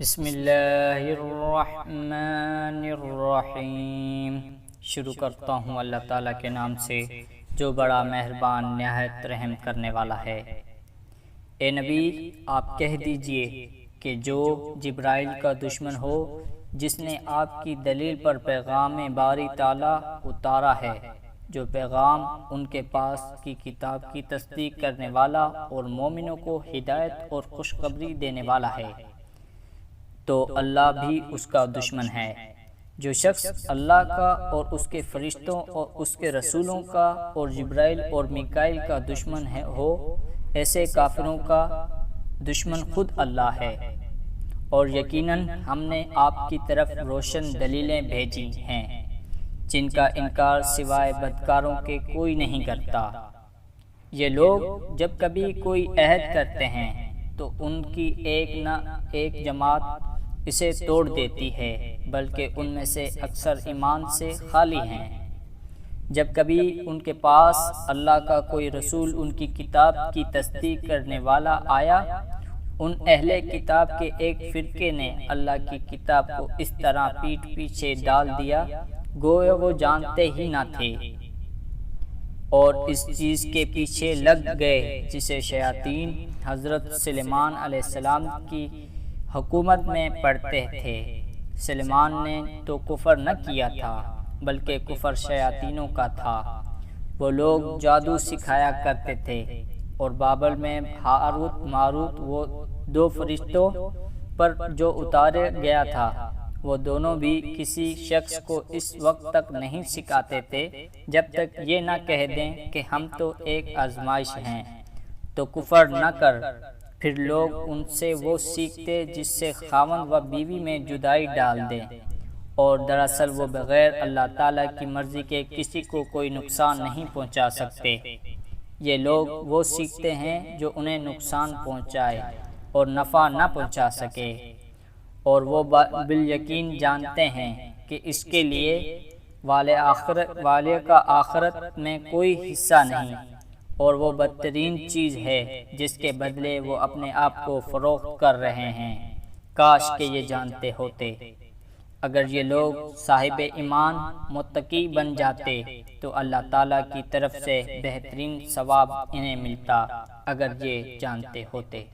بسم اللہ الرحمن الرحیم۔ شروع کرتا ہوں اللہ تعالیٰ کے نام سے جو بڑا مہربان نہایت رحم کرنے والا ہے۔ اے نبی، آپ کہہ دیجئے کہ جو جبرائیل کا دشمن ہو، جس نے آپ کی دلیل پر پیغام باری تعالیٰ اتارا ہے، جو پیغام ان کے پاس کی کتاب کی تصدیق کرنے والا اور مومنوں کو ہدایت اور خوشخبری دینے والا ہے، تو اللہ بھی اس کا دشمن ہے۔ جو شخص اللہ کا اور اس کے فرشتوں اور اس کے رسولوں کا اور جبرائیل اور میکائیل کا دشمن ہو، ایسے کافروں کا دشمن خود اللہ ہے۔ اور یقیناً ہم نے آپ کی طرف روشن دلیلیں بھیجی ہیں جن کا انکار سوائے بدکاروں کے کوئی نہیں کرتا۔ یہ لوگ جب کبھی کوئی عہد کرتے ہیں تو ان کی ایک نہ ایک جماعت اسے توڑ دیتی ہے، بلکہ ان میں سے اکثر ایمان سے خالی ہیں۔ جب کبھی ان کے پاس اللہ کا کوئی رسول ان کی کتاب کی تصدیق کرنے والا آیا، ان اہل کتاب کے ایک فرقے نے اللہ کی کتاب کو اس طرح پیٹھ پیچھے ڈال دیا گویا وہ جانتے ہی نہ تھے، اور اس چیز کے پیچھے لگ گئے جسے شیاطین حضرت سلیمان علیہ السلام کی حکومت میں پڑھتے تھے۔ سلیمان نے تو کفر نہ کیا تھا، بلکہ کفر شیاطینوں کا تھا۔ وہ لوگ جادو سکھایا کرتے تھے، اور بابل میں ہاروت ماروت وہ دو فرشتوں پر جو اتارا گیا تھا، وہ دونوں بھی کسی شخص کو اس وقت تک نہیں سکھاتے تھے جب تک یہ نہ کہہ دیں کہ ہم تو ایک آزمائش ہیں، تو کفر نہ کر۔ پھر لوگ ان سے وہ سیکھتے جس سے خاوند و بیوی میں جدائی ڈال دیں، اور دراصل وہ بغیر اللہ تعالیٰ کی مرضی کے کسی کو کوئی نقصان نہیں پہنچا سکتے۔ یہ لوگ وہ سیکھتے ہیں جو انہیں نقصان پہنچائے اور نفع نہ پہنچا سکے، اور وہ بالیقین جانتے ہیں کہ اس کے لیے والے کا آخرت میں کوئی حصہ نہیں، اور وہ بدترین چیز ہے جس کے بدلے وہ اپنے آپ کو فروخت کر رہے ہیں۔ کاش کہ یہ جانتے ہوتے۔ اگر یہ لوگ صاحب ایمان متقی بن جاتے تو اللہ تعالیٰ کی طرف سے بہترین ثواب انہیں ملتا، اگر یہ جانتے ہوتے۔